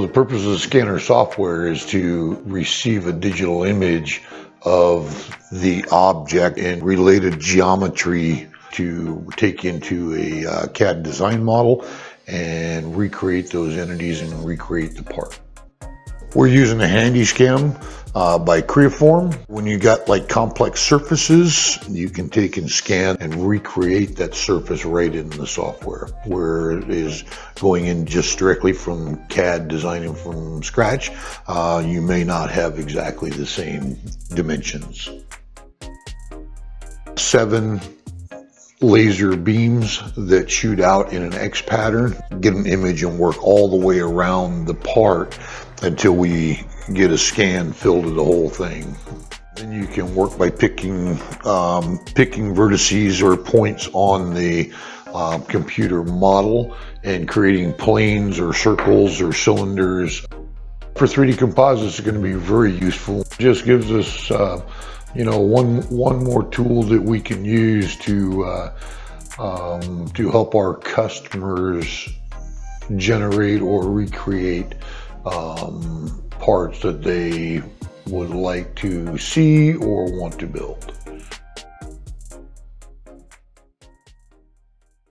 The purpose of the scanner software is to receive a digital image of the object and related geometry to take into a CAD design model and recreate those entities and recreate the part. We're using the HandyScam by Creaform. When you got like complex surfaces, you can take and scan and recreate that surface right in the software. Where it is going in just directly from CAD, designing from scratch, you may not have exactly the same dimensions. 7 laser beams that shoot out in an X pattern, get an image and work all the way around the part until we get a scan filled to the whole thing. Then you can work by picking vertices or points on the computer model and creating planes or circles or cylinders. For 3D composites, it's going to be very useful. It just gives us one more tool that we can use to help our customers generate or recreate parts that they would like to see or want to build.